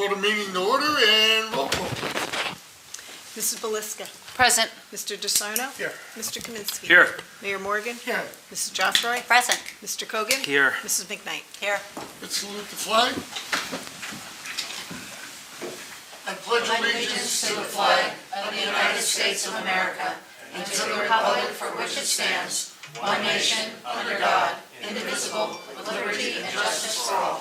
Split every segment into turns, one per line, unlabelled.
call the meeting to order and roll call.
Mrs. Beliska.
Present.
Mr. DeSarno.
Here.
Mr. Kaminsky.
Here.
Mayor Morgan.
Here.
Mrs. Joffroy.
Present.
Mr. Kogan.
Here.
Mrs. McKnight.
Here.
Let's salute the flag. I pledge allegiance to the flag
of the United States of America and to the republic for which it stands, one nation, under God, indivisible, with liberty and justice for all.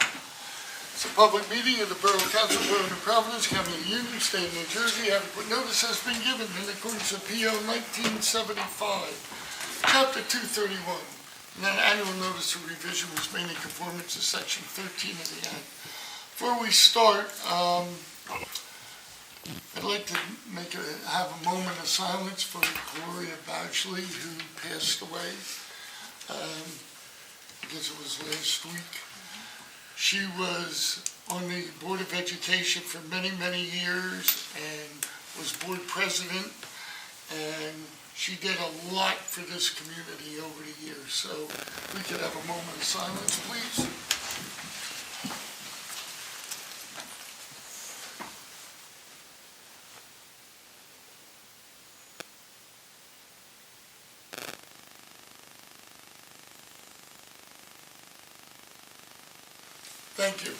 It's a public meeting of the Borough Council, Borough of New Providence, County of Union, State of New Jersey. Adequate notice has been given in accordance with P.O. 1975, Chapter 231. And an annual notice of revision was made in conformance to Section 13 of the Act. Before we start, I'd like to have a moment of silence for Gloria Badgley, who passed away. I guess it was last week. She was on the Board of Education for many, many years and was board president, and she did a lot for this community over the years. So we could have a moment of silence, please. Thank you.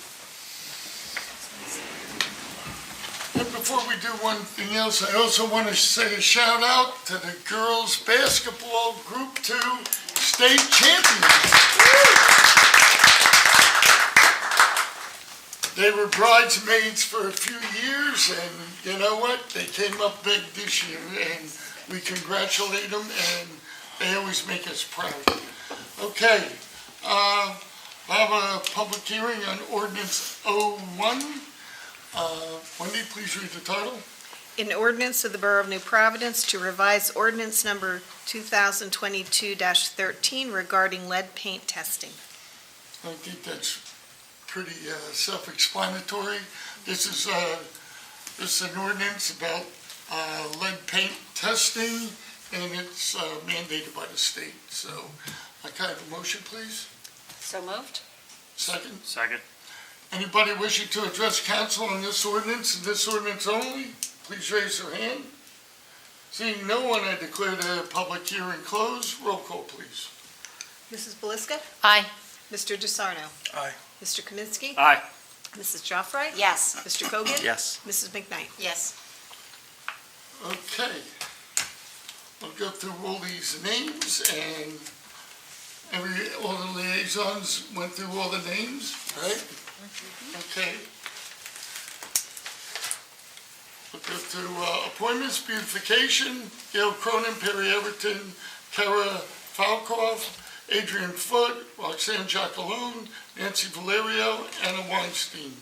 And before we do one thing else, I also want to say a shout out to the girls basketball Group 2 state champions. They were bridesmaids for a few years, and you know what? They came up big this year, and we congratulate them, and they always make us proud. Okay. I have a public hearing on ordinance 01. Wendy, please read the title.
An ordinance of the Borough of New Providence to revise ordinance number 2022-13 regarding lead paint testing.
I think that's pretty self-explanatory. This is an ordinance about lead paint testing, and it's mandated by the state. So I can have a motion, please.
So moved.
Second.
Second.
Anybody wishing to address council on this ordinance and this ordinance only, please raise their hand. Seeing no one, I declare the public hearing closed. Roll call, please.
Mrs. Beliska.
Aye.
Mr. DeSarno.
Aye.
Mr. Kaminsky.
Aye.
Mrs. Joffroy.
Yes.
Mr. Kogan.
Yes.
Mrs. McKnight.
Yes.
Okay. I'll go through all these names, and all the liaisons went through all the names, right? Okay. We'll go through appointments, beautification, Gail Cronin, Perry Everton, Kara Falkoff, Adrian Foote, Roxanne Jacaloon, Nancy Valerio, Anna Weinstein.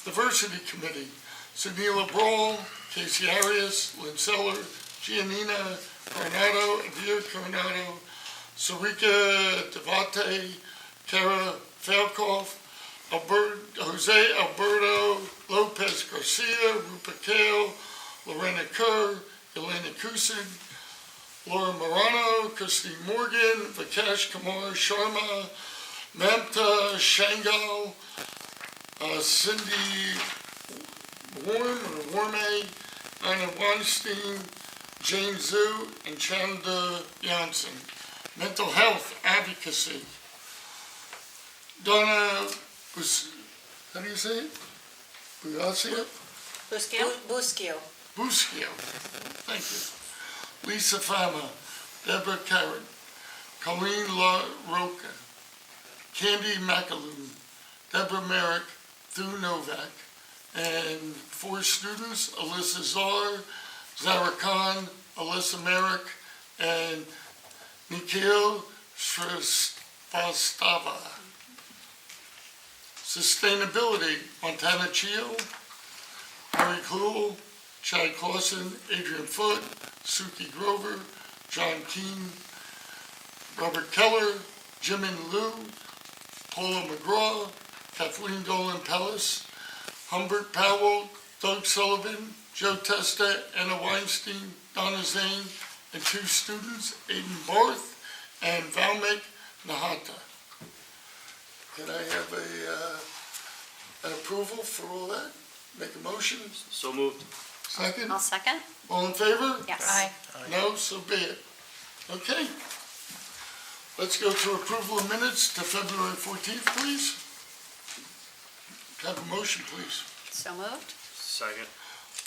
Diversity Committee, Sunila Brawl, Casey Arias, Lynn Seller, Giannina Coronado, Adia Coronado, Sarika Devate, Kara Falkoff, Jose Alberto Lopez Garcia, Rupa Kale, Lorena Kerr, Elena Kusin, Laura Morano, Christine Morgan, Vikash Kumar Sharma, Mamta Shangal, Cindy Warme, Anna Weinstein, Jane Zhu, and Chanda Janssen. Mental Health Advocacy, Donna how do you say it? Buskio?
Buskio.
Buskio. Thank you. Lisa Fama, Deborah Carrot, Colleen La Roca, Candy McAloon, Deborah Merrick, Thu Novak, and 4 students, Alyssa Czar, Zara Khan, Alyssa Merrick, and Nikhil Shrivastava. Sustainability, Montana Chio, Mary Cluel, Chad Clausen, Adrian Foote, Suki Grover, John Keene, Robert Keller, Jimin Liu, Paula McGraw, Kathleen Dolan Pellis, Humbert Powell, Doug Sullivan, Joe Testa, Anna Weinstein, Donna Zane, and 2 students, Aiden Barth and Valmik Nahata. Can I have an approval for all that? Make a motion?
So moved.
Second?
I'll second.
All in favor?
Yes.
No, so be it. Okay. Let's go to approval of minutes to February 14th, please. Have a motion, please.
So moved.
Second.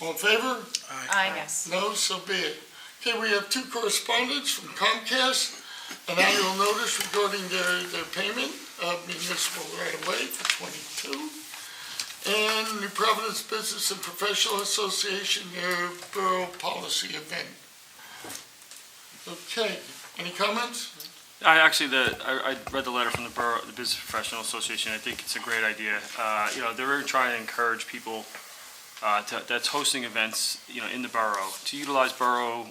All in favor?
Aye. Yes.
No, so be it. Okay, we have two correspondents from Comcast, an annual notice regarding their payment of municipal right-of-way for 22, and New Providence Business and Professional Association, their borough policy event. Okay, any comments?
I read the letter from the Borough, the Business Professional Association. I think it's a great idea. They're really trying to encourage people that's hosting events, in the borough to utilize borough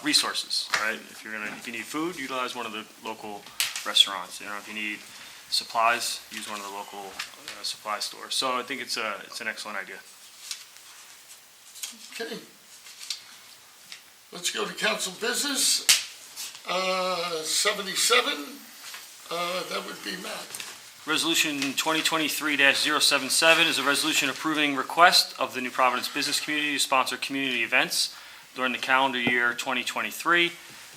resources, right? If you need food, utilize one of the local restaurants. If you need supplies, use one of the local supply stores. So I think it's an excellent idea.
Okay. Let's go to council business. 77, that would be Matt.
Resolution 2023-077 is a resolution approving request of the New Providence business community to sponsor community events during the calendar year 2023.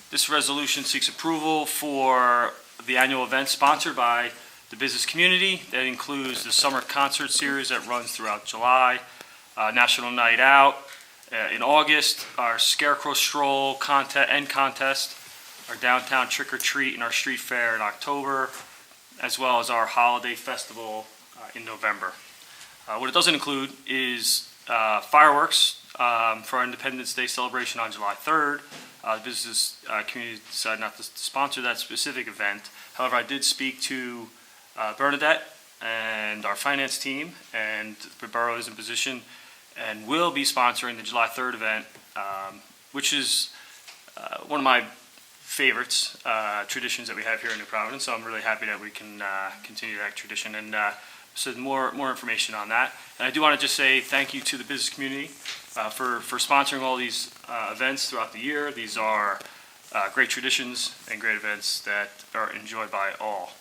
This resolution seeks approval for the annual event sponsored by the business community. That includes the summer concert series that runs throughout July, National Night Out in August, our Scarecrow Stroll contest, our downtown trick or treat, and our street fair in October, as well as our holiday festival in November. What it doesn't include is fireworks for our Independence Day celebration on July 3rd. The business community decided not to sponsor that specific event. However, I did speak to Bernadette and our finance team, and the borough is in position and will be sponsoring the July 3rd event, which is one of my favorites, traditions that we have here in New Providence. So I'm really happy that we can continue that tradition, and so more information on that. And I do want to just say thank you to the business community for sponsoring all these events throughout the year. These are great traditions and great events that are enjoyed by all.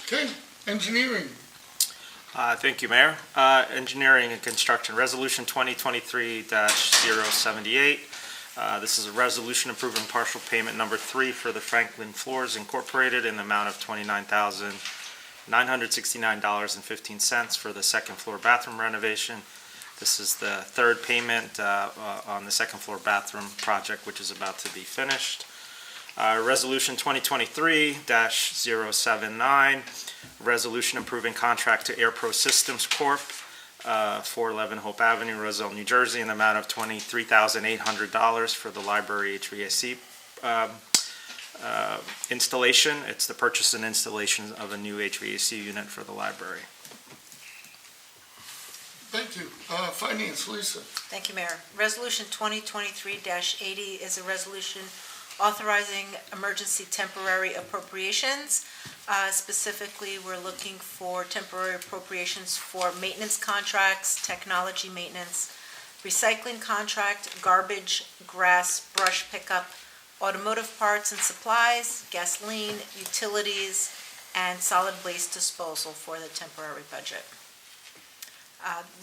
Okay, engineering.
Thank you, Mayor. Engineering and Construction, Resolution 2023-078. This is a resolution approving partial payment number 3 for the Franklin Floors Incorporated in the amount of $29,969.15 for the second floor bathroom renovation. This is the third payment on the second floor bathroom project, which is about to be finished. Resolution 2023-079, resolution approving contract to AirPro Systems Corp. 411 Hope Avenue, Roselle, New Jersey, in the amount of $23,800 for the library HVAC installation. It's the purchase and installation of a new HVAC unit for the library.
Thank you. Finance, Lisa.
Thank you, Mayor. Resolution 2023-80 is a resolution authorizing emergency temporary appropriations. Specifically, we're looking for temporary appropriations for maintenance contracts, technology maintenance, recycling contract, garbage, grass, brush pickup, automotive parts and supplies, gasoline, utilities, and solid waste disposal for the temporary budget.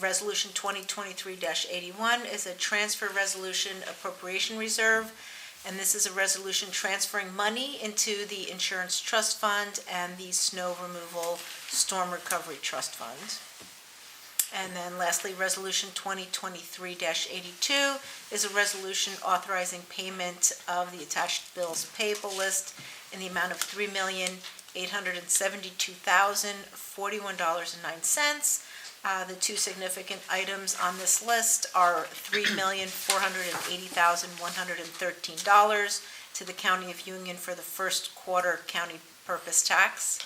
Resolution 2023-81 is a transfer resolution appropriation reserve, and this is a resolution transferring money into the insurance trust fund and the snow removal storm recovery trust fund. And then lastly, Resolution 2023-82 is a resolution authorizing payment of the attached bills payable list in the amount of $3,872,041.09. The two significant items on this list are $3,480,113 to the County of Union for the first quarter county purpose tax,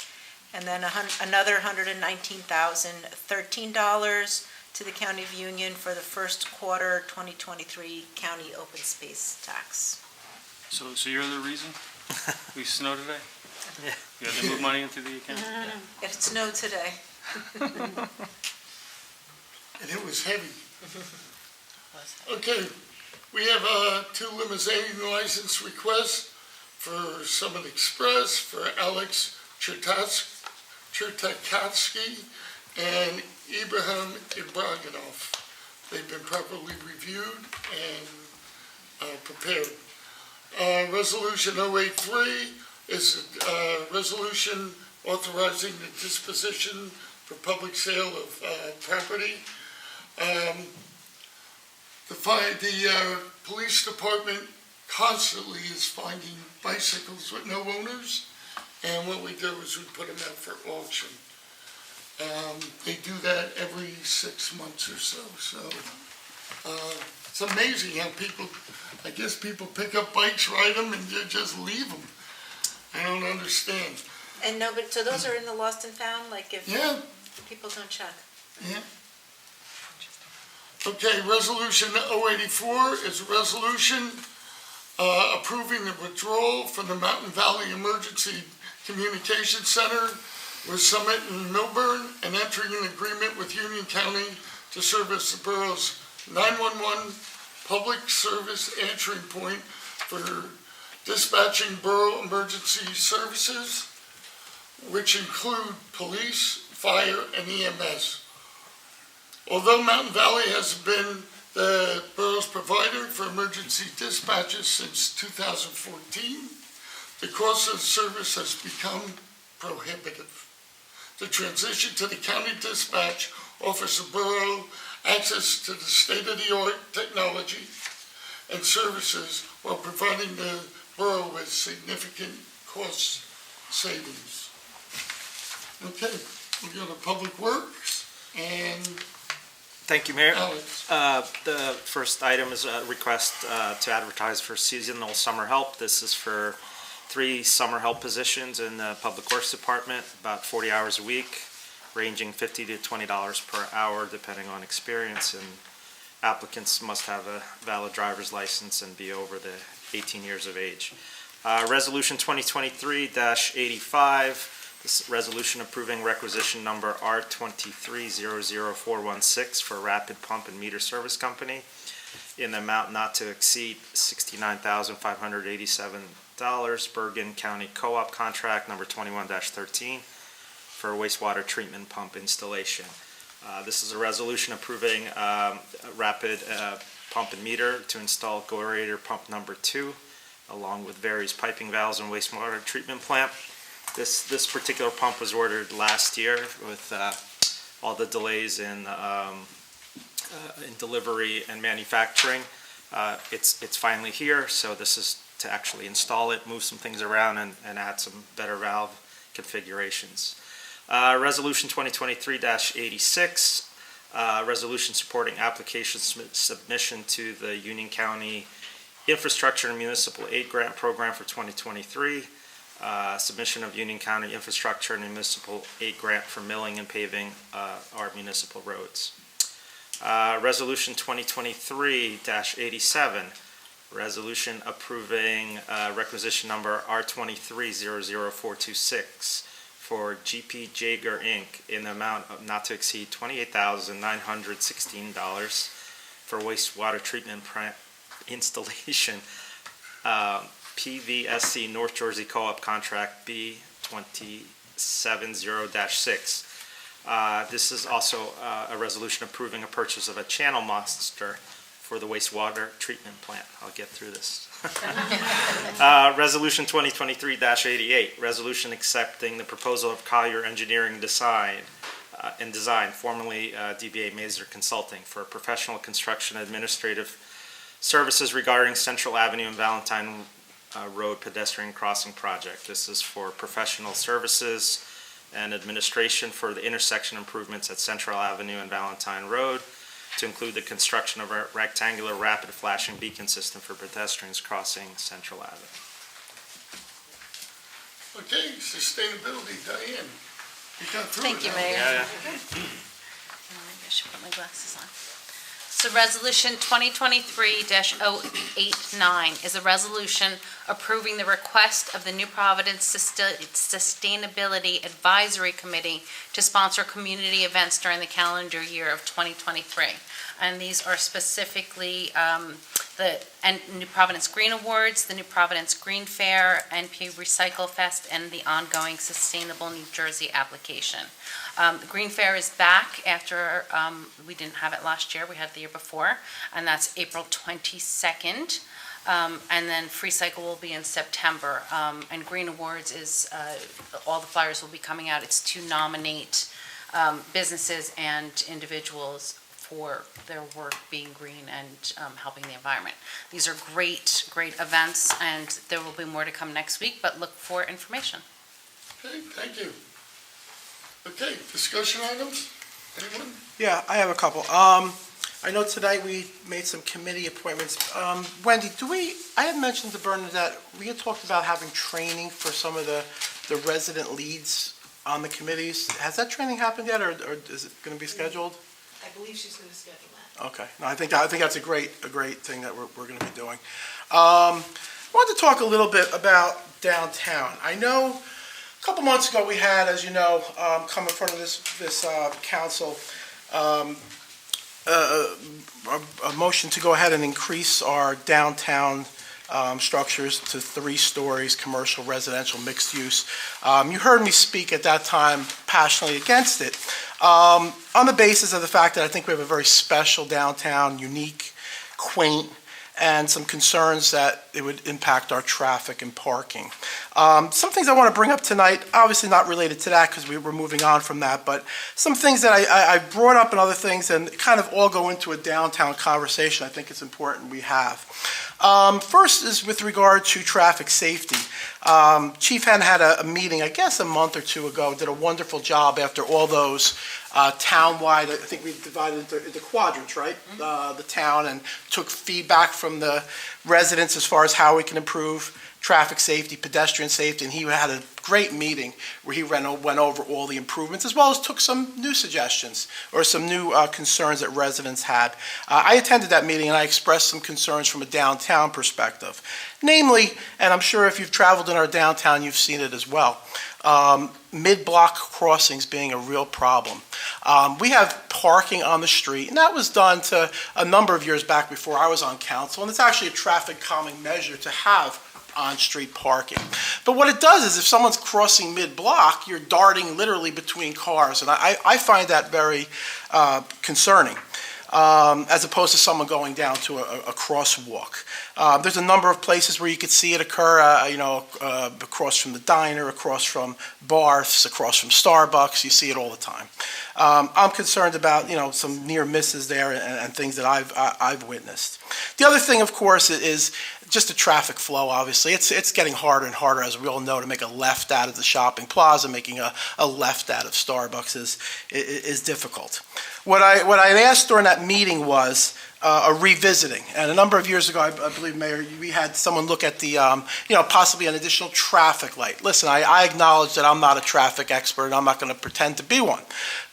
and then another $119,013 to the County of Union for the first quarter 2023 county open space tax.
So you're the reason we snow today?
Yeah.
You had to move money into the account?
It snowed today.
And it was heavy. Okay, we have two limousine license requests for Summit Express for Alex Chertakatsky and Ibrahim Ibragimov. They've been properly reviewed and prepared. Resolution 083 is a resolution authorizing the disposition for public sale of property. The police department constantly is finding bicycles with no owners, and what we do is we put them out for auction. They do that every 6 months or so, it's amazing how I guess people pick up bikes, ride them, and just leave them. I don't understand.
And no, but, so those are in the lost and found, like if
Yeah,
people don't check?
yeah. Okay, resolution 084 is a resolution approving the withdrawal from the Mountain Valley Emergency Communication Center with Summit and Milburn and entering an agreement with Union County to serve as the borough's 911 public service answering point for dispatching borough emergency services, which include police, fire, and EMS. Although Mountain Valley has been the borough's provider for emergency dispatches since 2014, the cost of the service has become prohibitive. The transition to the county dispatch offers the borough access to the state-of-the-art technology and services while providing the borough with significant cost savings. Okay, we go to Public Works and
Thank you, Mayor.
Alex.
The first item is a request to advertise for seasonal summer help. This is for 3 summer help positions in the Public Works Department, about 40 hours a week, ranging $50 to $20 per hour, depending on experience, and applicants must have a valid driver's license and be over the 18 years of age. Resolution 2023-85, this resolution approving requisition number R2300416 for Rapid Pump and Meter Service Company in the amount not to exceed $69,587, Bergen County Co-op contract number 21-13 for wastewater treatment pump installation. This is a resolution approving Rapid Pump and Meter to install Gorator Pump number 2, along with various piping valves and wastewater treatment plant. This particular pump was ordered last year with all the delays in delivery and manufacturing. It's finally here, so this is to actually install it, move some things around, and add some better valve configurations. Resolution 2023-86, resolution supporting application submission to the Union County Infrastructure and Municipal Aid Grant Program for 2023. Submission of Union County Infrastructure and Municipal Aid Grant for milling and paving our municipal roads. Resolution 2023-87, resolution approving requisition number R2300426 for GP Jaeger Inc. in the amount of not to exceed $28,916 for wastewater treatment installation. PVSC North Jersey Co-op Contract B270-6. This is also a resolution approving a purchase of a channel monster for the wastewater treatment plant. I'll get through this. Resolution 2023-88, resolution accepting the proposal of Collier Engineering Design, formerly DBA Mazer Consulting, for professional construction administrative services regarding Central Avenue and Valentine Road pedestrian crossing project. This is for professional services and administration for the intersection improvements at Central Avenue and Valentine Road, to include the construction of a rectangular rapid flashing beacon system for pedestrians crossing Central Avenue.
Okay, sustainability, Diane. You got through it.
Thank you,
huh?
Mayor.
Yeah.
Maybe I should put my glasses on. So Resolution 2023-089 is a resolution approving the request of the New Providence Sustainability Advisory Committee to sponsor community events during the calendar year of 2023. And these are specifically the New Providence Green Awards, the New Providence Green Fair, NP Recycle Fest, and the ongoing Sustainable New Jersey application. The Green Fair is back after, we didn't have it last year, we had it the year before, and that's April 22nd. And then Free Cycle will be in September. And Green Awards is, all the flyers will be coming out. It's to nominate businesses and individuals for their work being green and helping the environment. These are great, great events, and there will be more to come next week, but look for information.
Okay, thank you. Okay, discussion items? Anyone?
Yeah, I have a couple. I know tonight we made some committee appointments. Wendy, I had mentioned to Bernadette, we had talked about having training for some of the resident leads on the committees. Has that training happened yet, or is it going to be scheduled?
I believe she's going to schedule that.
Okay, no, I think that's a great thing that we're going to be doing. I wanted to talk a little bit about downtown. I know a couple months ago we had, as you know, come in front of this council, a motion to go ahead and increase our downtown structures to 3 stories, commercial, residential, mixed use. You heard me speak at that time passionately against it, on the basis of the fact that I think we have a very special downtown, unique, quaint, and some concerns that it would impact our traffic and parking. Some things I want to bring up tonight, obviously not related to that because we were moving on from that, but some things that I brought up and other things and kind of all go into a downtown conversation I think it's important we have. First is with regard to traffic safety. Chief Henn had a meeting, I guess a month or two ago, did a wonderful job after all those town-wide, I think we divided into quadrants, right? The town, and took feedback from the residents as far as how we can improve traffic safety, pedestrian safety, and he had a great meeting where he went over all the improvements, as well as took some new suggestions or some new concerns that residents had. I attended that meeting and I expressed some concerns from a downtown perspective. Namely, and I'm sure if you've traveled in our downtown, you've seen it as well, mid-block crossings being a real problem. We have parking on the street, and that was done to a number of years back before I was on council, and it's actually a traffic calming measure to have on-street parking. But what it does is if someone's crossing mid-block, you're darting literally between cars, and I find that very concerning. As opposed to someone going down to a crosswalk. There's a number of places where you could see it occur, across from the diner, across from bars, across from Starbucks. You see it all the time. I'm concerned about, some near misses there and things that I've witnessed. The other thing, of course, is just the traffic flow, obviously. It's getting harder and harder, as we all know, to make a left out of the shopping plaza. Making a left out of Starbucks is difficult. What I had asked during that meeting was a revisiting. And a number of years ago, I believe, Mayor, we had someone look at the, possibly an additional traffic light. Listen, I acknowledge that I'm not a traffic expert, and I'm not going to pretend to be one.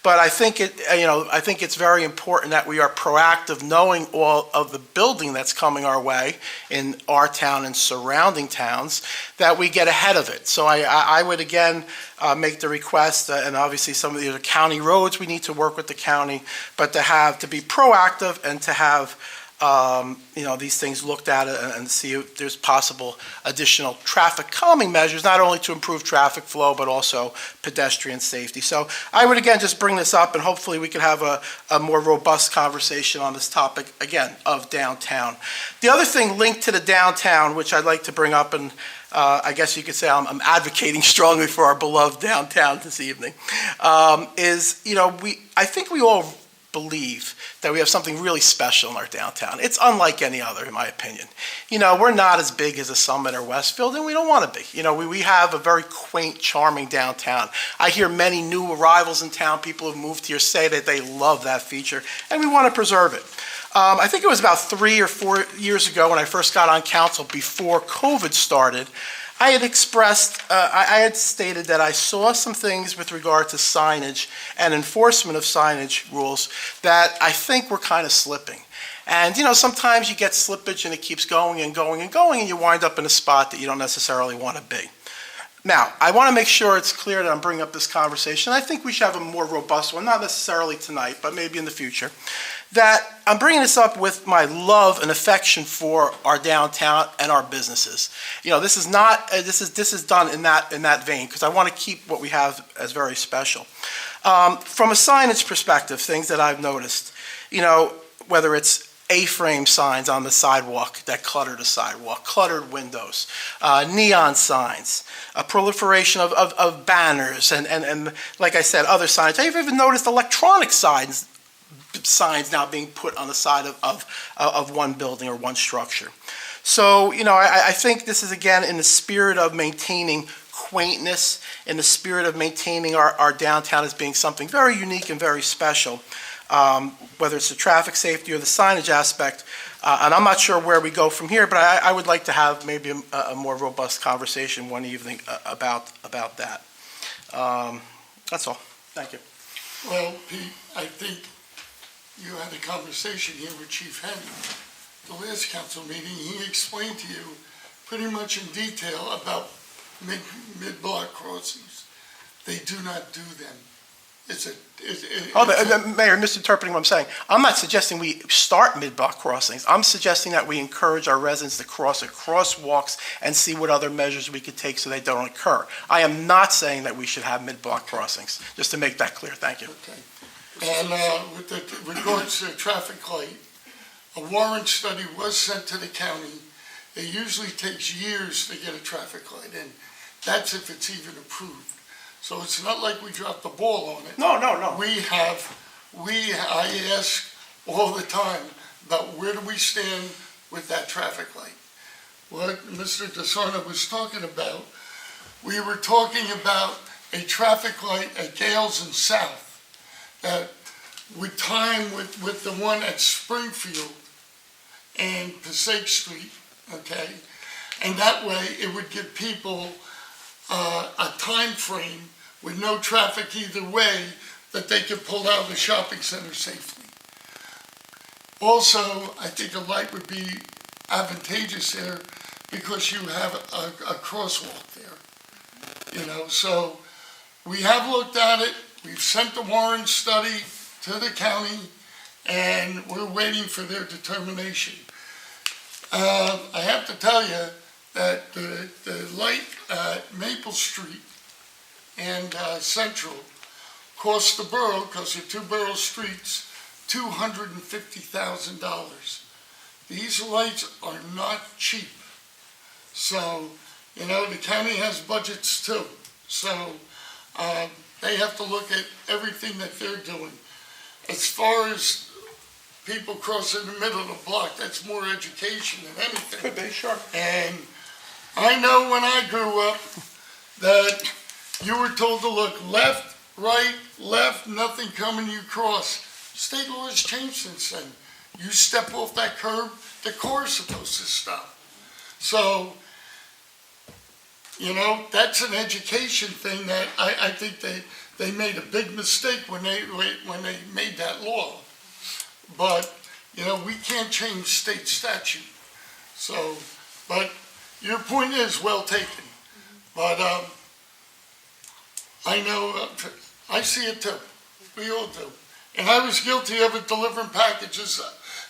But I think it's very important that we are proactive, knowing all of the building that's coming our way in our town and surrounding towns, that we get ahead of it. So I would again make the request, and obviously some of the other county roads, we need to work with the county, but to be proactive and to have these things looked at and see if there's possible additional traffic calming measures, not only to improve traffic flow, but also pedestrian safety. So I would again just bring this up, and hopefully we can have a more robust conversation on this topic, again, of downtown. The other thing linked to the downtown, which I'd like to bring up, and I guess you could say I'm advocating strongly for our beloved downtown this evening, is, I think we all believe that we have something really special in our downtown. It's unlike any other, in my opinion. We're not as big as a Summit or Westfield, and we don't want to be. We have a very quaint, charming downtown. I hear many new arrivals in town, people who've moved here, say that they love that feature, and we want to preserve it. I think it was about 3 or 4 years ago when I first got on council, before COVID started, I had expressed, I had stated that I saw some things with regard to signage and enforcement of signage rules that I think were kind of slipping. And, sometimes you get slippage and it keeps going and going and going, and you wind up in a spot that you don't necessarily want to be. Now, I want to make sure it's clear that I'm bringing up this conversation. I think we should have a more robust one, not necessarily tonight, but maybe in the future, that I'm bringing this up with my love and affection for our downtown and our businesses. You know, this is not, this is done in that vein, because I want to keep what we have as very special. From a signage perspective, things that I've noticed, you know, whether it's A-frame signs on the sidewalk that clutter the sidewalk, cluttered windows, neon signs, a proliferation of banners, and like I said, other signs. I've even noticed electronic signs now being put on the side of one building or one structure. So, you know, I think this is, again, in the spirit of maintaining quaintness, in the spirit of maintaining our downtown as being something very unique and very special. Whether it's the traffic safety or the signage aspect. And I'm not sure where we go from here, but I would like to have maybe a more robust conversation one evening about that. That's all. Thank you.
Well, Pete, I think you had a conversation here with Chief Henry. The last council meeting, he explained to you pretty much in detail about mid-block crossings. They do not do them.
Mayor, misinterpreting what I'm saying. I'm not suggesting we start mid-block crossings. I'm suggesting that we encourage our residents to cross at crosswalks and see what other measures we could take so they don't occur. I am not saying that we should have mid-block crossings, just to make that clear. Thank you.
Okay. And with regards to the traffic light, a warrant study was sent to the county. It usually takes years to get a traffic light in. That's if it's even approved. So it's not like we dropped the ball on it.
No.
I ask all the time about where do we stand with that traffic light. What Mr. DeSarno was talking about, we were talking about a traffic light at Gales and South that would time with the one at Springfield and Passaic Street, okay? And that way it would give people a time frame with no traffic either way, that they could pull out of the shopping center safely. Also, I think a light would be advantageous there because you have a crosswalk there. You know, so we have looked at it. We've sent the warrant study to the county, and we're waiting for their determination. I have to tell you that the light at Maple Street and Central cost the borough, because they're two borough streets, $250,000. These lights are not cheap. So, you know, the county has budgets too. So they have to look at everything that they're doing. As far as people crossing the middle of the block, that's more education than anything.
Could be, sure.
And I know when I grew up that you were told to look left, right, left, nothing coming, you cross. State law has changed since then. You step off that curb, the car's supposed to stop. So, you know, that's an education thing that I think they made a big mistake when they made that law. But, you know, we can't change state statute. So, but your point is well taken. But I know, I see it too. We all do. And I was guilty of it delivering packages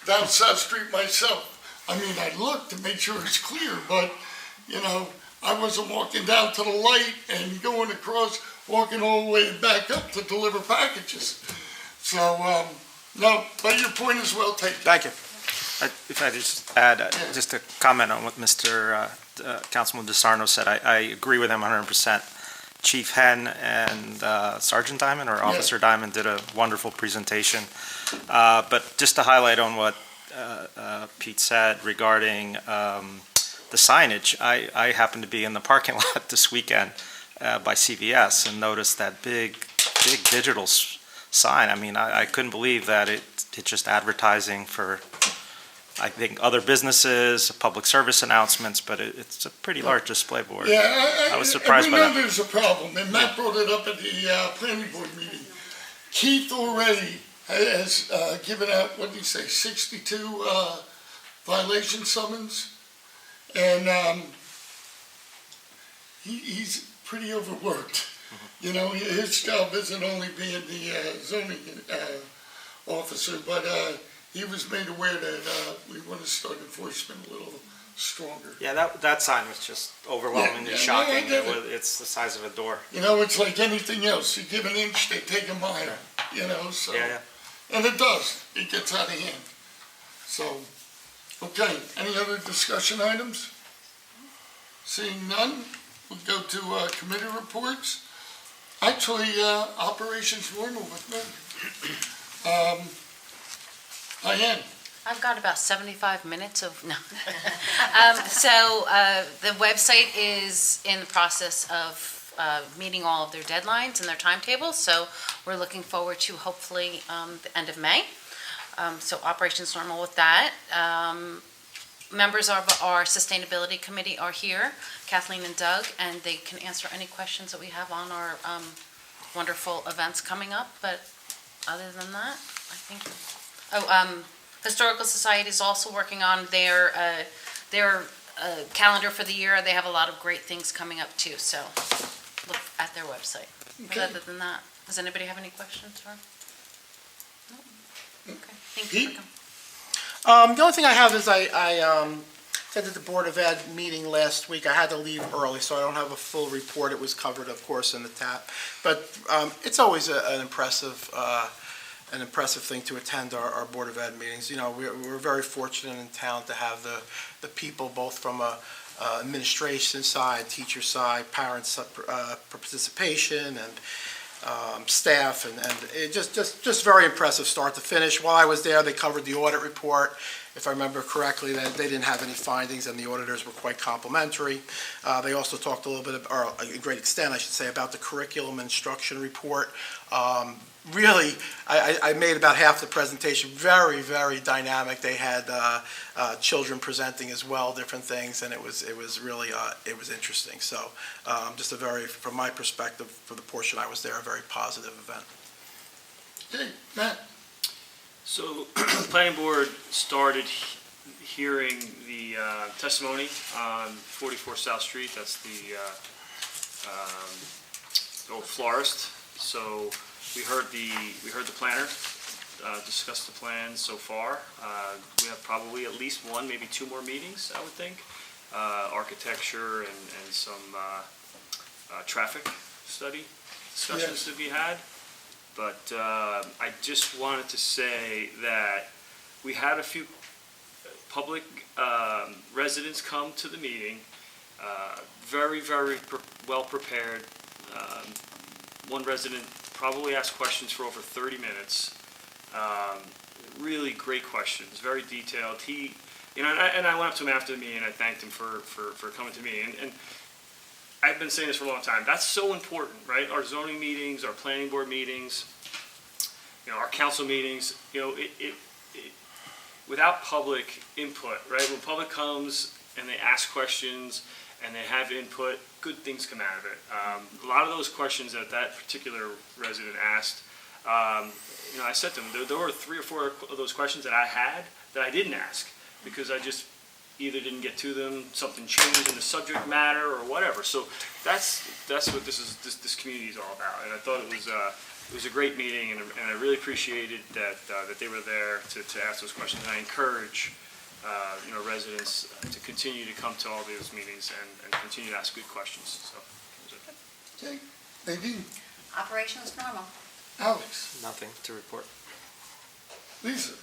down South Street myself. I mean, I looked to make sure it's clear, but, you know, I wasn't walking down to the light and going across, walking all the way back up to deliver packages. So, no, but your point is well taken.
Thank you. If I just add, just to comment on what Mr. Councilman DeSarno said, I agree with him 100%. Chief Henn and Sergeant Diamond or Officer Diamond did a wonderful presentation. But just to highlight on what Pete said regarding the signage, I happened to be in the parking lot this weekend by CVS and noticed that big digital sign. I mean, I couldn't believe that it's just advertising for, I think, other businesses, public service announcements, but it's a pretty large display board.
Yeah,
I was surprised by that.
We know there's a problem, and Matt brought it up at the planning board meeting. Keith already has given out, what did he say, 62 violation summons? And he's pretty overworked. You know, his job isn't only being the zoning officer, but he was made aware that we want to start enforcement a little stronger.
Yeah, that sign was just overwhelmingly
Yeah,
shocking.
I get it.
It's the size of a door.
You know, it's like anything else. You give an inch, they take a mile, you know, so.
Yeah.
And it does. It gets out of hand. So, okay, any other discussion items? Seeing none, we'll go to committee reports. Actually, operations normal with me. Diane,
I've got about 75 minutes of, no. The website is in the process of meeting all of their deadlines and their timetables, so we're looking forward to hopefully the end of May. So operations normal with that. Members of our sustainability committee are here, Kathleen and Doug, and they can answer any questions that we have on our wonderful events coming up. But other than that, I think, Historical Society is also working on their calendar for the year. They have a lot of great things coming up too, so look at their website. But other than that, does anybody have any questions for? No? Okay, thank you for coming.
The only thing I have is I said at the Board of Ed meeting last week, I had to leave early, so I don't have a full report. It was covered, of course, in the TAP. But it's always an impressive thing to attend our Board of Ed meetings. You know, we're very fortunate in town to have the people, both from administration side, teacher side, parents participation, and staff, and it just very impressive start to finish. While I was there, they covered the audit report. If I remember correctly, that they didn't have any findings, and the auditors were quite complimentary. They also talked a little bit, or a great extent, I should say, about the curriculum instruction report. Really, I made about half the presentation. Very, very dynamic. They had children presenting as well, different things, and it was really it was interesting. So, just a very, from my perspective, for the portion I was there, a very positive event.
okay, Matt,
So, the planning board started hearing the testimony on 44 South Street. That's the old florist. So, we heard the planner discuss the plans so far. We have probably at least one, maybe two more meetings, I would think. Architecture and some traffic study discussions to be had. But I just wanted to say that we had a few public residents come to the meeting, very, very well prepared. One resident probably asked questions for over 30 minutes. Really great questions, very detailed. And I went up to him after the meeting and I thanked him for coming to me. And I've been saying this for a long time. That's so important, right? Our zoning meetings, our planning board meetings, our council meetings, without public input, right? When public comes and they ask questions and they have input, good things come out of it. A lot of those questions that particular resident asked, I said to them, there were 3 or 4 of those questions that I had that I didn't ask because I just either didn't get to them, something changed in the subject matter, or whatever. So that's what this community is all about. And I thought it was a great meeting, and I really appreciated that they were there to ask those questions. And I encourage residents to continue to come to all these meetings and continue to ask good questions. So,
okay, Nadine,
Operations normal.
Alex,
Nothing to report.
Lisa,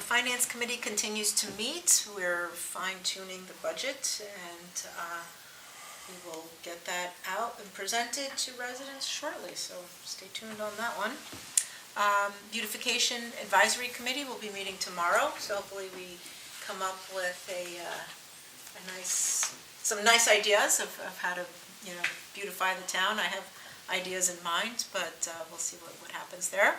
Finance Committee continues to meet. We're fine-tuning the budget, and we will get that out and presented to residents shortly, so stay tuned on that one. Beautification Advisory Committee will be meeting tomorrow, so hopefully we come up with some nice ideas of how to, beautify the town. I have ideas in mind, but we'll see what happens there.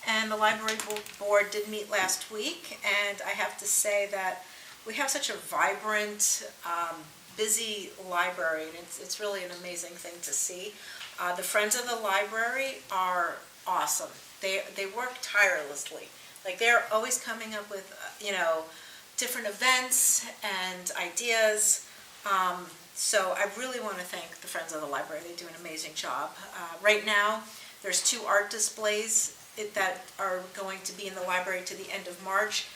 And the library board did meet last week, and I have to say that we have such a vibrant, busy library, and it's really an amazing thing to see. The Friends of the Library are awesome. They work tirelessly. Like, they're always coming up with, different events and ideas. So I really want to thank the Friends of the Library. They do an amazing job. Right now, there's 2 art displays that are going to be in the library to the end of March.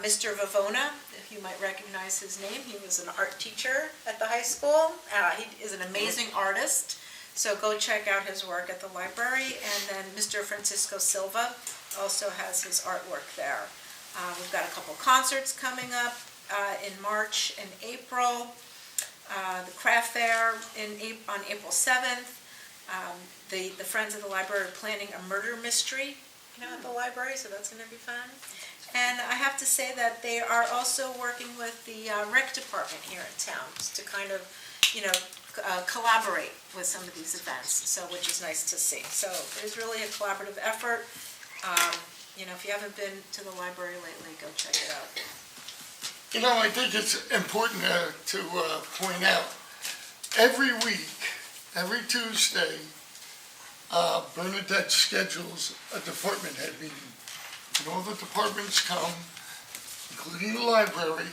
Mr. Vavona, if you might recognize his name, he was an art teacher at the high school. He is an amazing artist, so go check out his work at the library. And then Mr. Francisco Silva also has his artwork there. We've got a couple concerts coming up in March and April. The craft fair on April 7th. The Friends of the Library are planning a murder mystery, at the library, so that's going to be fun. And I have to say that they are also working with the rec department here in town to kind of, collaborate with some of these events, so which is nice to see. So it is really a collaborative effort. If you haven't been to the library lately, go check it out.
I think it's important to point out, every week, every Tuesday, Bernadette schedules a department head meeting. And all the departments come, including the library,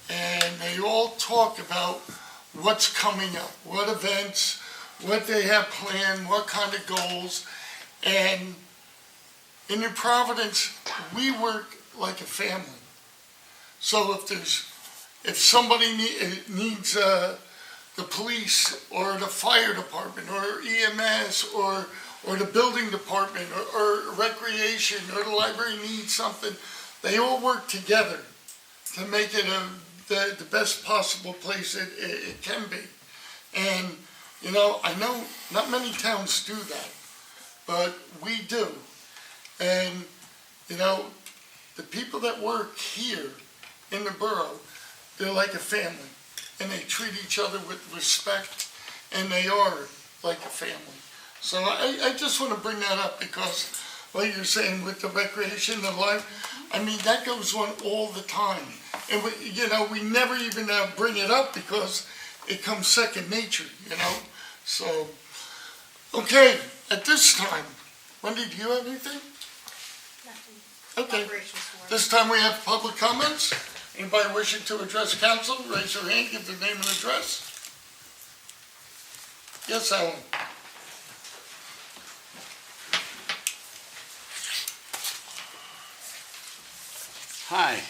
and they all talk about what's coming up, what events, what they have planned, what kind of goals. And in New Providence, we work like a family. So if somebody needs the police or the fire department or EMS or the building department or recreation or the library needs something, they all work together to make it the best possible place it can be. And, I know not many towns do that, but we do. And, the people that work here in the borough, they're like a family, and they treat each other with respect, and they are like a family. So I just want to bring that up because, like you're saying, with the recreation and life, that goes on all the time. And we never even bring it up because it comes second nature, So, okay, at this time, Wendy, do you have anything? Okay. This time we have public comments. Anybody wishing to address council, raise your hand, give their name and address. Yes, Alan.
Hi.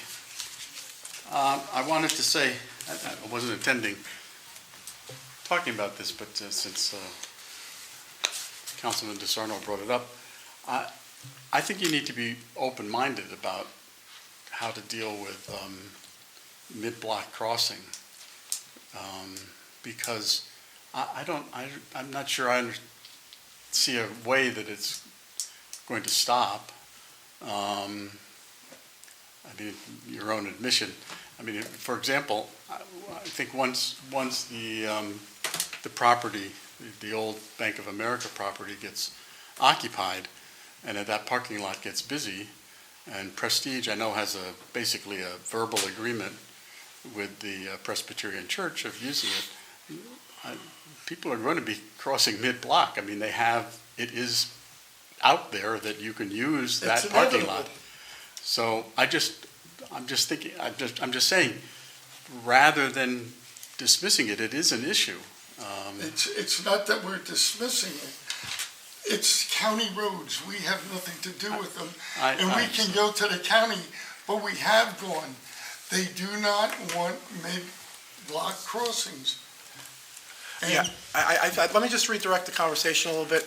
I wanted to say, I wasn't intending talking about this, but since Councilman DeSarno brought it up, I think you need to be open-minded about how to deal with mid-block crossing, because I'm not sure I see a way that it's going to stop. Your own admission. For example, I think once the property, the old Bank of America property gets occupied, and that parking lot gets busy, and Prestige, I know, has basically a verbal agreement with the Presbyterian Church of using it. People are going to be crossing mid-block. It is out there that you can use that parking lot. So I'm just saying, rather than dismissing it, it is an issue.
It's not that we're dismissing it. It's county roads. We have nothing to do with them. We can go to the county, but we have gone. They do not want mid-block crossings.
Yeah, let me just redirect the conversation a little bit.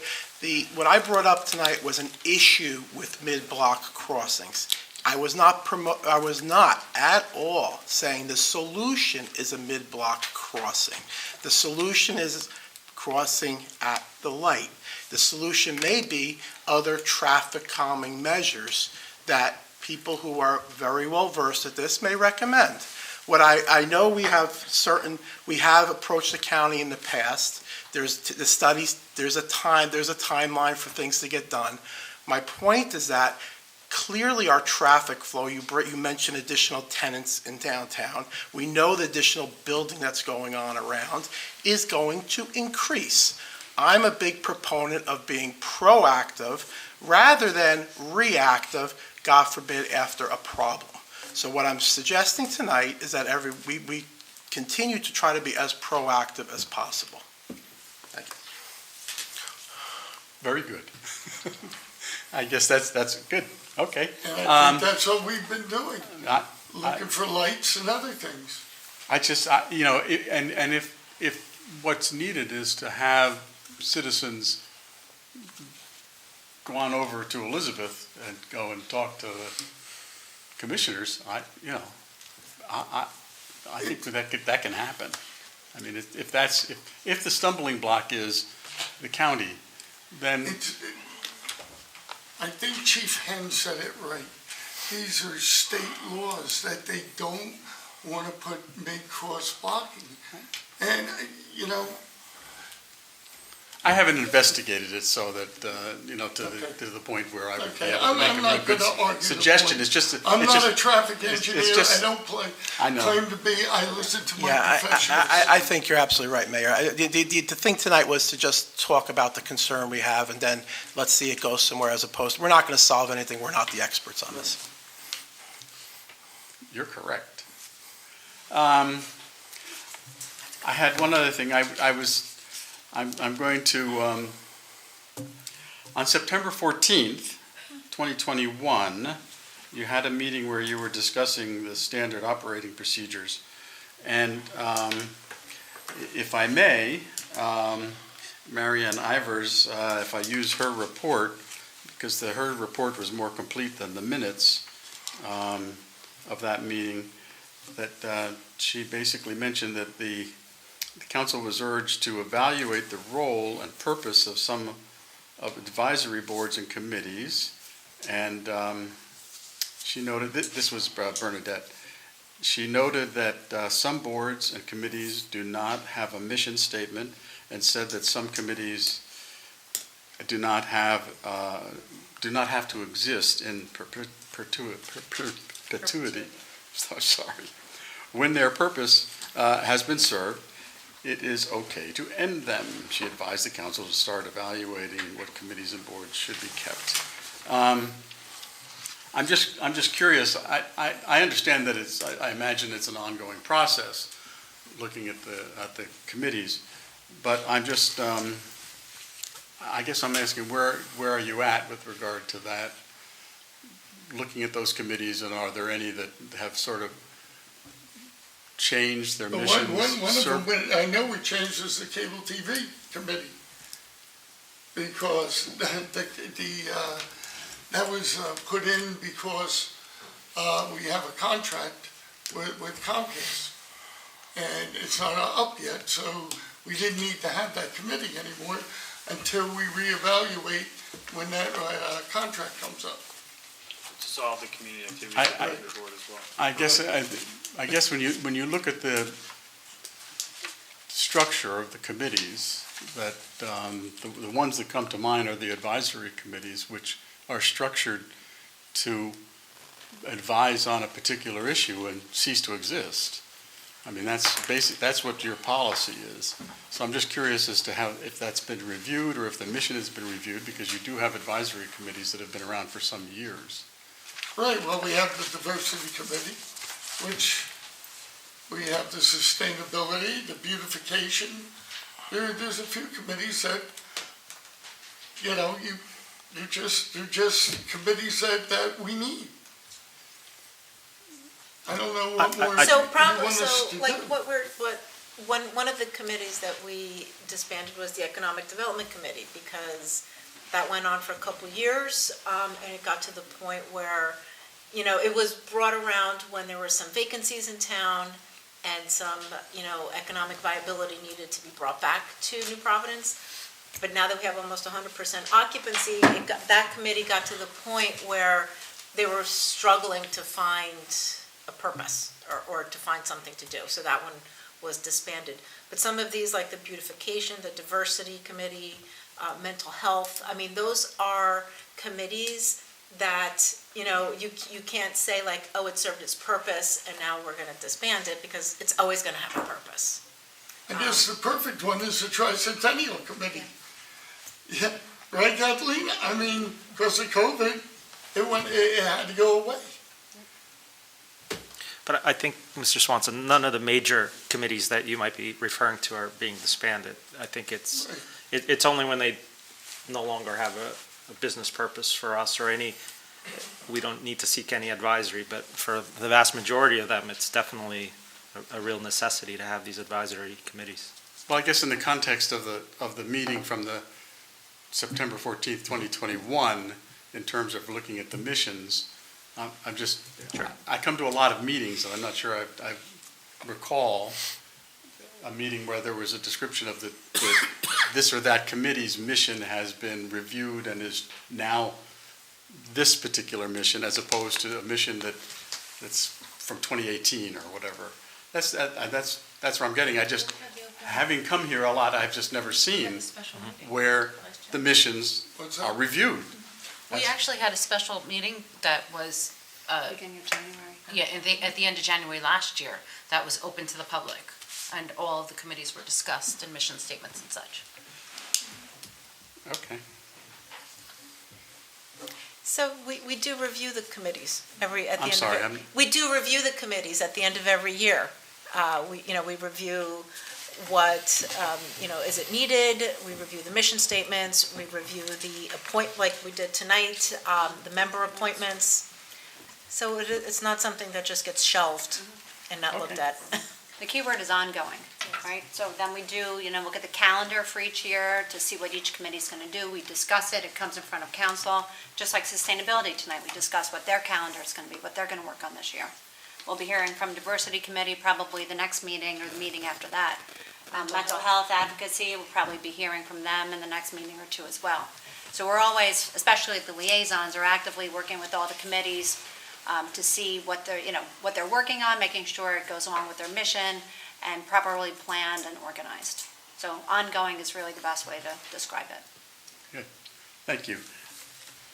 What I brought up tonight was an issue with mid-block crossings. I was not at all saying the solution is a mid-block crossing. The solution is crossing at the light. The solution may be other traffic calming measures that people who are very well versed at this may recommend. What I know we have approached the county in the past. There's the studies, there's a timeline for things to get done. My point is that clearly our traffic flow, you mentioned additional tenants in downtown. We know the additional building that's going on around is going to increase. I'm a big proponent of being proactive rather than reactive, God forbid, after a problem. So what I'm suggesting tonight is that we continue to try to be as proactive as possible. Thank you.
Very good. I guess that's good, okay.
And I think that's what we've been doing,
I-
looking for lights and other things.
And if what's needed is to have citizens go on over to Elizabeth and go and talk to the commissioners, I think that can happen. I mean, if the stumbling block is the county, then,
I think Chief Henn said it right. These are state laws that they don't want to make cross blocking. And,
I haven't investigated it so that, to the point where I would be
okay,
able to make
I'm
a
not
real good
going to argue the
suggestion.
point.
It's just,
I'm
it's
not
just,
a traffic
it's
engineer,
just-
I don't
I know.
claim to be, I listen to my
Yeah,
professionals.
I think you're absolutely right, Mayor. The thing tonight was to just talk about the concern we have, and then let's see it go somewhere, as opposed, we're not going to solve anything, we're not the experts on this.
You're correct. I had one other thing. I'm going to, on September 14th, 2021, you had a meeting where you were discussing the standard operating procedures. And if I may, Marianne Ivers, if I use her report, because her report was more complete than the minutes of that meeting, that she basically mentioned that the council was urged to evaluate the role and purpose of some of advisory boards and committees. And she noted, this was Bernadette, she noted that some boards and committees do not have a mission statement, and said that some committees do not have to exist in perpetuity. So sorry. When their purpose has been served, it is okay to end them. She advised the council to start evaluating what committees and boards should be kept. I'm just curious. I understand that I imagine it's an ongoing process, looking at the committees, but I'm just I guess I'm asking where are you at with regard to that? Looking at those committees, and are there any that have sort of changed their missions?
One of them, I know we changed, is the cable TV committee, because that was put in because we have a contract with Comcast, and it's not up yet, so we didn't need to have that committee anymore until we reevaluate when that contract comes up.
Dissolve the community activity board as well.
I guess when you look at the structure of the committees, that the ones that come to mind are the advisory committees, which are structured to advise on a particular issue and cease to exist. I mean, that's what your policy is. So I'm just curious as to if that's been reviewed, or if the mission has been reviewed, because you do have advisory committees that have been around for some years.
Right, well, we have the diversity committee, which we have the sustainability, the beautification. There's a few committees that, they're just committees that we need. I don't know what more you want us to do.
One of the committees that we disbanded was the Economic Development Committee, because that went on for a couple of years, and it got to the point where, it was brought around when there were some vacancies in town and some, economic viability needed to be brought back to New Providence. But now that we have almost 100% occupancy, that committee got to the point where they were struggling to find a purpose or to find something to do. So that one was disbanded. But some of these, like the beautification, the diversity committee, mental health, I mean, those are committees that, you can't say like, oh, it served its purpose and now we're going to disband it, because it's always going to have a purpose.
I guess the perfect one is the Tricentennial Committee. Yeah, right, Kathleen? I mean, because of COVID, it had to go away.
But I think, Mr. Swanson, none of the major committees that you might be referring to are being disbanded. I think it's only when they no longer have a business purpose for us or we don't need to seek any advisory, but for the vast majority of them, it's definitely a real necessity to have these advisory committees.
Well, I guess in the context of the meeting from the September 14th, 2021, in terms of looking at the missions, I'm just, I come to a lot of meetings, and I'm not sure I recall a meeting where there was a description of the this or that committee's mission has been reviewed and is now this particular mission, as opposed to a mission that's from 2018 or whatever. That's where I'm getting. I just, having come here a lot, I've just never seen where the missions are reviewed.
We actually had a special meeting that was,
Beginning of January.
yeah, at the end of January last year, that was open to the public, and all of the committees were discussed and mission statements and such.
Okay.
So we do review the committees we do review the committees at the end of every year. We review what, is it needed? We review the mission statements, we review like we did tonight, the member appointments. So it's not something that just gets shelved and not looked at.
The key word is ongoing, right? So then we do, look at the calendar for each year to see what each committee's going to do. We discuss it, it comes in front of council. Just like sustainability tonight, we discuss what their calendar is going to be, what they're going to work on this year. We'll be hearing from diversity committee probably the next meeting or the meeting after that. Mental health advocacy, we'll probably be hearing from them in the next meeting or two as well. So we're always, especially the liaisons, are actively working with all the committees to see what they're working on, making sure it goes along with their mission and properly planned and organized. So ongoing is really the best way to describe it.
Good. Thank you.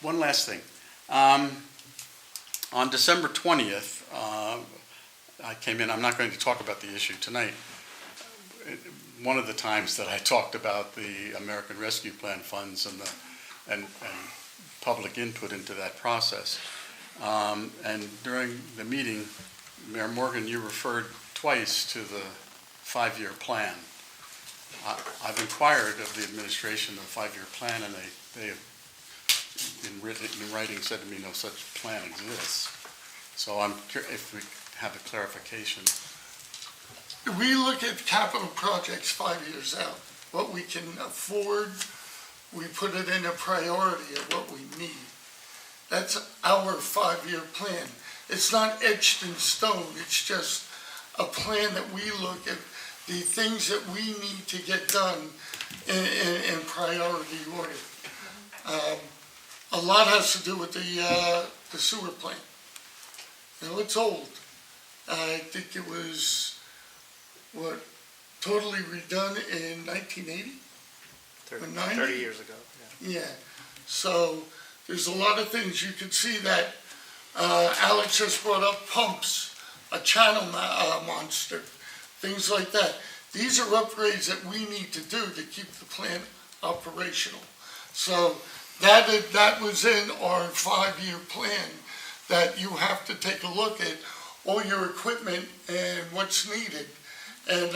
One last thing. On December 20th, I came in, I'm not going to talk about the issue tonight. One of the times that I talked about the American Rescue Plan funds and public input into that process. And during the meeting, Mayor Morgan, you referred twice to the 5-year plan. I've inquired of the administration of the 5-year plan, and they have, in writing, said to me no such plan exists. So I'm curious if we have a clarification.
We look at capital projects 5 years out, what we can afford, we put it in a priority of what we need. That's our 5-year plan. It's not etched in stone, it's just a plan that we look at the things that we need to get done in priority order. A lot has to do with the sewer plant. It's old. I think it was, totally redone in 1980?
30 years ago.
Yeah, so there's a lot of things. You can see that Alex just brought up pumps, a channel monster, things like that. These are upgrades that we need to do to keep the plant operational. So that was in our 5-year plan, that you have to take a look at all your equipment and what's needed and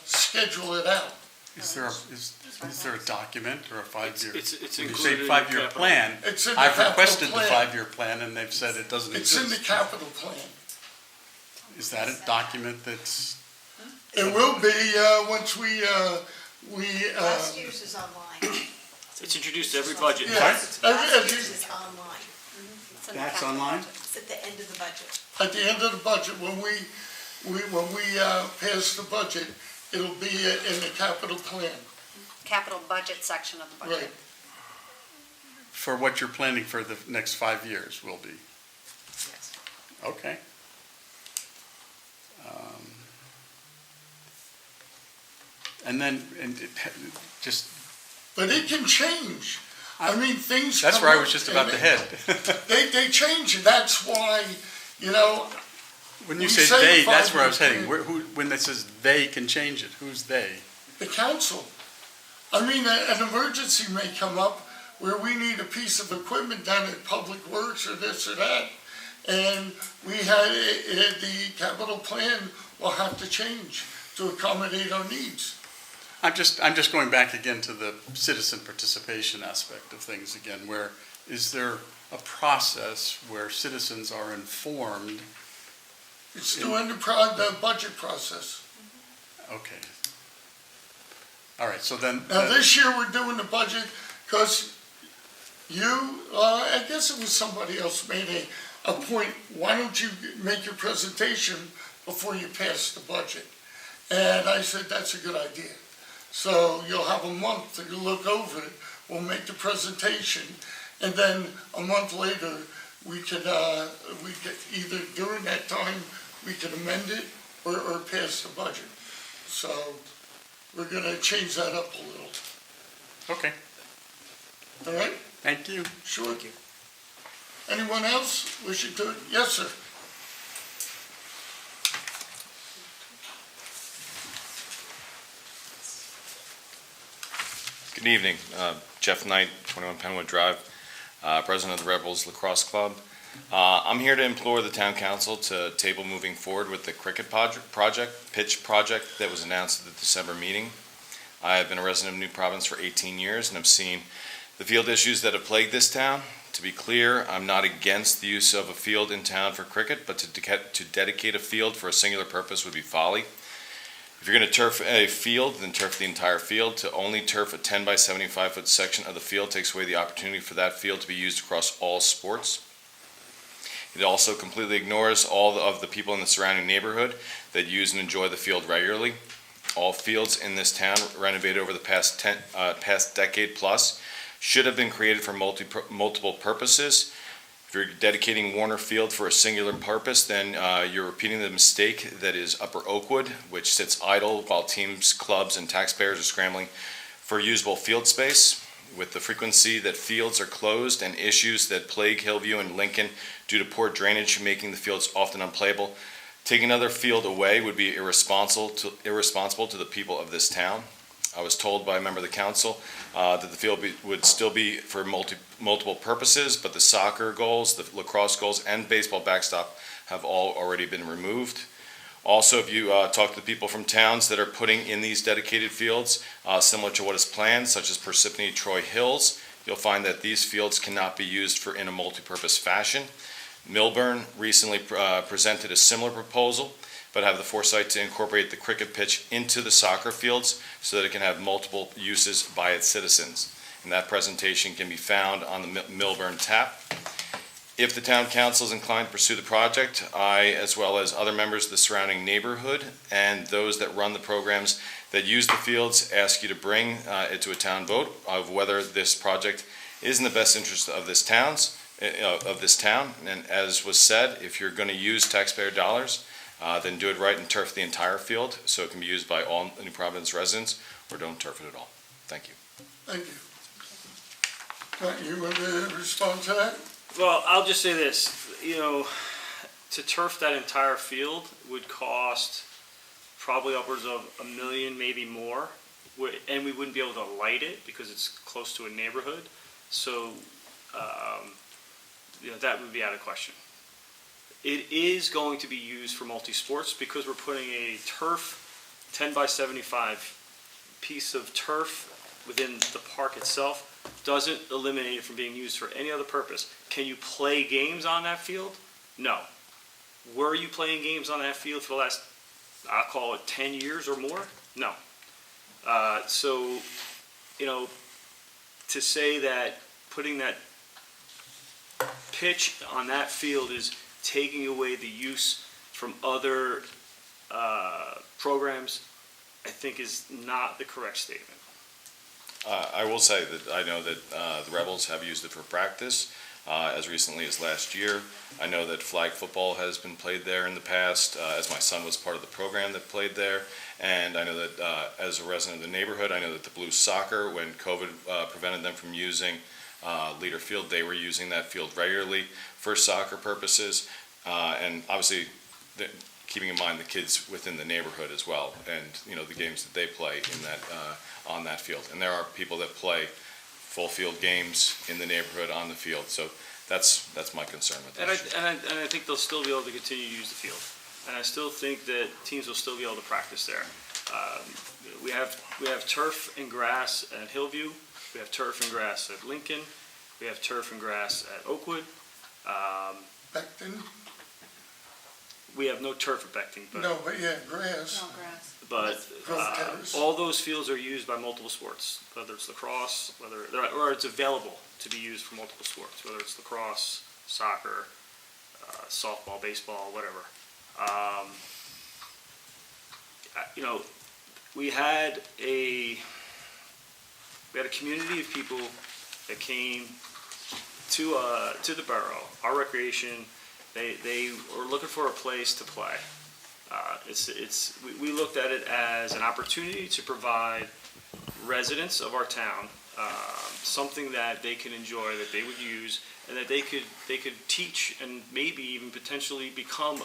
schedule it out.
Is there a document or a 5-year?
It's
when you
included
say
in the
5-year
capital.
plan,
It's in the
I've
capital
requested the
plan.
5-year plan, and they've said it doesn't
It's
exist.
in the capital plan.
Is that a document that's?
It will be, once we.
Last year's is online.
It's introduced to every budget.
Yes,
Last year's is online.
It's in the
That's
capital
online?
budget.
It's at the end of the budget.
at the end of the budget, when we pass the budget, it'll be in the capital plan.
Capital budget section of the budget.
Right.
For what you're planning for the next 5 years will be?
Yes.
Okay. And then, just,
But it can change. I mean, things.
that's
come
where I
up
was just about
and
to head.
They change, and that's why, you know,
When you
We
say
say
they,
the
that's where I was
5-year
heading. When it says they can change it, who's they?
the council. I mean, an emergency may come up where we need a piece of equipment down at Public Works or this or that, and we had, the capital plan will have to change to accommodate our needs.
I'm just going back again to the citizen participation aspect of things again, where is there a process where citizens are informed?
It's during the budget process.
Okay. All right, so then.
Now, this year, we're doing the budget because I guess it was somebody else made a point, why don't you make your presentation before you pass the budget? And I said, that's a good idea. So you'll have a month to look over it, we'll make the presentation, and then a month later, we could either during that time, we could amend it or pass the budget. So we're gonna change that up a little.
Okay,
All right?
thank you.
Sure. Thank you. Anyone else wishing to? Yes, sir.
Good evening. Jeff Knight, 21 Penwood Drive, President of the Rebels Lacrosse Club. I'm here to implore the town council to table moving forward with the cricket pitch project that was announced at the December meeting. I have been a resident of New Providence for 18 years and have seen the field issues that have plagued this town. To be clear, I'm not against the use of a field in town for cricket, but to dedicate a field for a singular purpose would be folly. If you're going to turf a field, then turf the entire field. To only turf a 10 by 75 foot section of the field takes away the opportunity for that field to be used across all sports. It also completely ignores all of the people in the surrounding neighborhood that use and enjoy the field regularly. All fields in this town renovated over the past decade plus should have been created for multiple purposes. If you're dedicating Warner Field for a singular purpose, then you're repeating the mistake that is Upper Oakwood, which sits idle while teams, clubs, and taxpayers are scrambling for usable field space. With the frequency that fields are closed and issues that plague Hillview and Lincoln due to poor drainage making the fields often unplayable, taking another field away would be irresponsible to the people of this town. I was told by a member of the council that the field would still be for multiple purposes, but the soccer goals, the lacrosse goals, and baseball backstop have all already been removed. Also, if you talk to the people from towns that are putting in these dedicated fields, similar to what is planned, such as Parsippany Troy Hills, you'll find that these fields cannot be used in a multi-purpose fashion. Millburn recently presented a similar proposal, but have the foresight to incorporate the cricket pitch into the soccer fields so that it can have multiple uses by its citizens. And that presentation can be found on the Millburn tab. If the town council is inclined to pursue the project, I, as well as other members of the surrounding neighborhood and those that run the programs that use the fields, ask you to bring it to a town vote of whether this project is in the best interest of this town. And as was said, if you're going to use taxpayer dollars, then do it right and turf the entire field so it can be used by all New Providence residents, or don't turf it at all. Thank you.
Thank you. Matt, you want to respond to that?
Well, I'll just say this, to turf that entire field would cost probably upwards of $1 million, maybe more, and we wouldn't be able to light it because it's close to a neighborhood. So, that would be out of question. It is going to be used for multi-sports because we're putting a turf, 10 by 75 piece of turf within the park itself. Doesn't eliminate it from being used for any other purpose. Can you play games on that field? No. Were you playing games on that field for the last, I'll call it 10 years or more? No. So, to say that putting that pitch on that field is taking away the use from other programs, I think is not the correct statement.
I will say that I know that the Rebels have used it for practice as recently as last year. I know that flag football has been played there in the past, as my son was part of the program that played there. And I know that as a resident of the neighborhood, I know that the Blues soccer, when COVID prevented them from using Leader Field, they were using that field regularly for soccer purposes. And obviously, keeping in mind the kids within the neighborhood as well, and the games that they play in that on that field. And there are people that play full field games in the neighborhood on the field. So that's my concern with that.
And I think they'll still be able to continue to use the field. And I still think that teams will still be able to practice there. We have turf and grass at Hillview, we have turf and grass at Lincoln, we have turf and grass at Oakwood.
Beckton?
We have no turf at Beckton,
No, but yeah, grass.
but
Grove Terrace.
all those fields are used by multiple sports, whether it's lacrosse, or it's available to be used for multiple sports, whether it's lacrosse, soccer, softball, baseball, whatever. You know, we had a community of people that came to the borough, our recreation. They were looking for a place to play. We looked at it as an opportunity to provide residents of our town something that they can enjoy, that they would use, and that they could teach and maybe even potentially become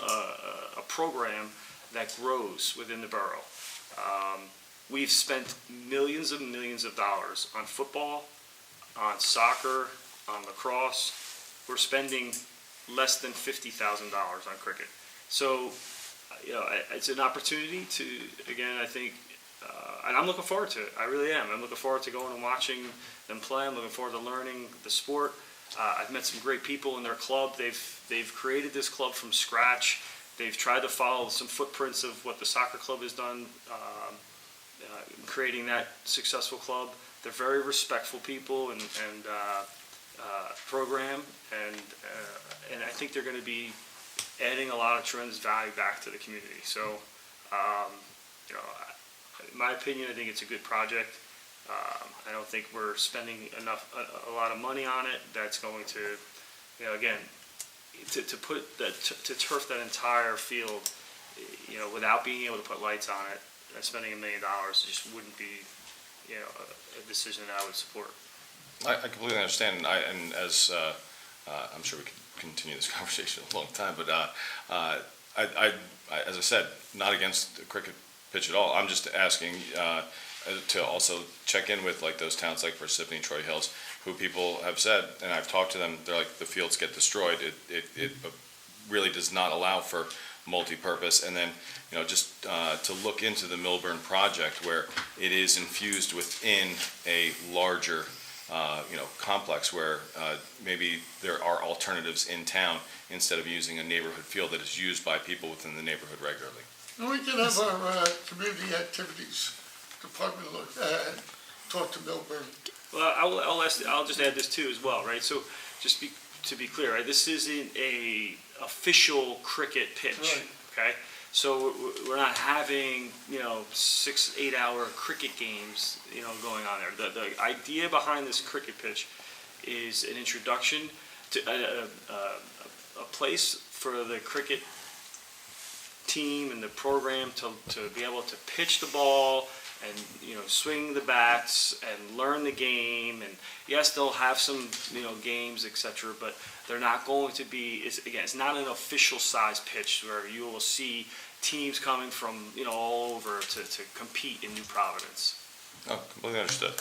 a program that grows within the borough. We've spent millions and millions of dollars on football, on soccer, on lacrosse. We're spending less than $50,000 on cricket. So, you know, it's an opportunity to, again, I think, and I'm looking forward to it. I really am. I'm looking forward to going and watching them play. I'm looking forward to learning the sport. I've met some great people in their club. They've created this club from scratch. They've tried to follow some footprints of what the soccer club has done, creating that successful club. They're very respectful people and program, and I think they're going to be adding a lot of tremendous value back to the community. So, you know, in my opinion, I think it's a good project. I don't think we're spending a lot of money on it. That's going to, you know, again, to put that to turf that entire field, you know, without being able to put lights on it, and spending $1 million just wouldn't be, you know, a decision that I would support.
I completely understand, and as I'm sure we could continue this conversation a long time, but as I said, not against the cricket pitch at all. I'm just asking to also check in with like those towns like Parsippany, Troy Hills, who people have said, and I've talked to them, they're like, the fields get destroyed. It really does not allow for multi-purpose. And then, you know, just to look into the Milburn project where it is infused within a larger you know, complex where maybe there are alternatives in town instead of using a neighborhood field that is used by people within the neighborhood regularly.
And we can have our community activities department talk to Milburn.
Well, I'll just add this too as well, right? So just to be clear, right, this isn't a official cricket pitch,
Right.
okay? So we're not having, you know, 6-8 hour cricket games, you know, going on there. The idea behind this cricket pitch is an introduction to a place for the cricket team and the program to be able to pitch the ball and, you know, swing the bats and learn the game. And yes, they'll have some, you know, games, etc., but they're not going to be, it's not an official size pitch where you will see teams coming from, you know, all over to compete in New Providence.
Oh, completely understood.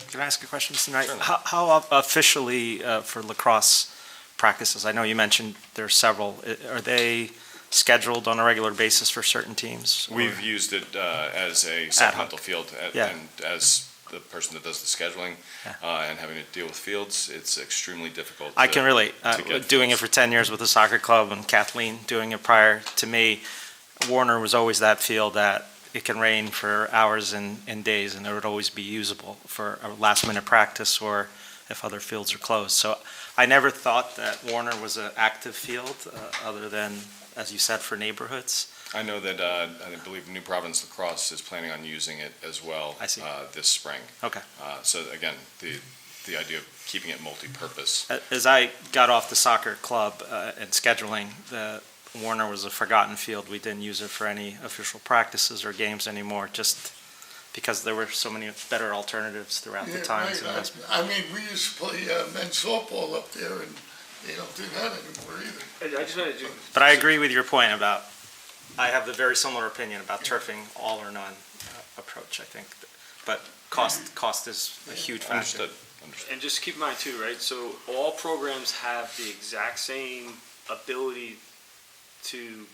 Can I ask a question tonight?
Certainly.
How officially for lacrosse practices, I know you mentioned there's several, are they scheduled on a regular basis for certain teams? or-
We've used it as a supplemental field,
Yeah.
and as the person that does the scheduling and having to deal with fields, it's extremely difficult.
I can relate.
get
Doing it
fields.
for 10 years with the soccer club and Kathleen doing it prior to me, Warner was always that field that it can rain for hours and days, and it would always be usable for a last-minute practice or if other fields are closed. So I never thought that Warner was an active field, other than, as you said, for neighborhoods.
I know that I believe New Providence Lacrosse is planning on using it as well.
I see.
This spring.
Okay.
So again, the idea of keeping it multi-purpose.
As I got off the soccer club and scheduling, the Warner was a forgotten field. We didn't use it for any official practices or games anymore, just because there were so many better alternatives throughout the
Yeah,
times.
right. I mean, we used to play men's softball up there, and they don't do that anymore either.
I just wanted to,
But I agree with your point about, I have the very similar opinion about turfing all or none approach, I think. But cost is a huge factor.
Understood.
and just keep in mind too, right? So all programs have the exact same ability to,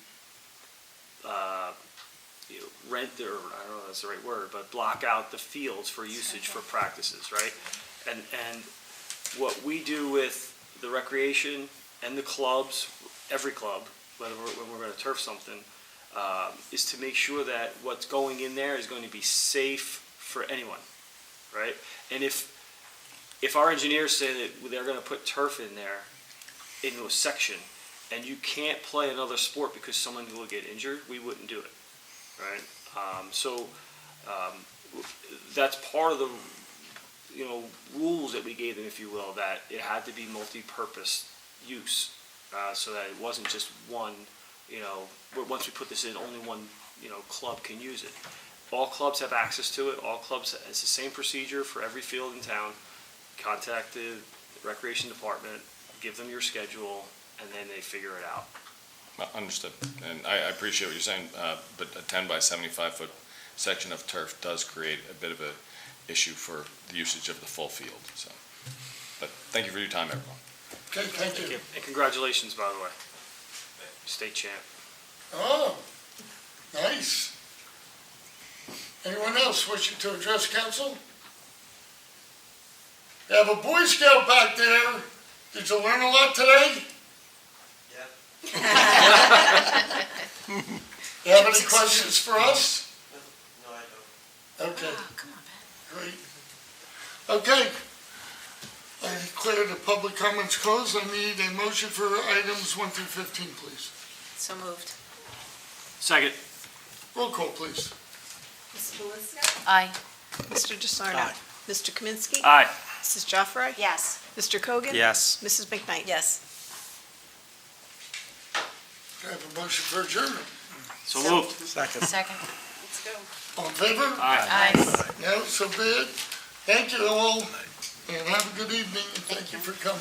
rent, or I don't know if that's the right word, but block out the fields for usage for practices, right? And what we do with the recreation and the clubs, every club, when we're going to turf something, is to make sure that what's going in there is going to be safe for anyone, right? And if our engineers say that they're going to put turf in there, into a section, and you can't play another sport because someone will get injured, we wouldn't do it, right? That's part of the, rules that we gave them, if you will, that it had to be multi-purpose use, so that it wasn't just one, once we put this in, only one, club can use it. All clubs have access to it. All clubs, it's the same procedure for every field in town. Contact the recreation department, give them your schedule, and then they figure it out.
Understood. And I appreciate what you're saying, but a 10 by 75-foot section of turf does create a bit of a issue for the usage of the full field, so. But thank you for your time, everyone.
Okay, thank you.
And congratulations, by the way. State champ.
Oh, nice. Anyone else wishing to address council? We have a Boy Scout back there. Did you learn a lot today? Yeah. You have any questions for us?
No, I don't.
Okay,
Oh, come on, man.
great. Okay. I declare the public comments closed. I need a motion for items 1 through 15, please.
So moved.
Second.
Roll call, please.
Mrs. Belisca?
Aye.
Mr. DeSarno?
Aye.
Mr. Kaminsky?
Aye.
Mrs. Joffrey?
Yes.
Mr. Kogan?
Yes.
Mrs. McKnight?
Yes.
I have a motion for adjournment.
So moved.
Second.
Second.
Let's go.
All in favor?
Aye.
Aye.
No, so be it. Thank you all, and have a good evening, and thank you for coming.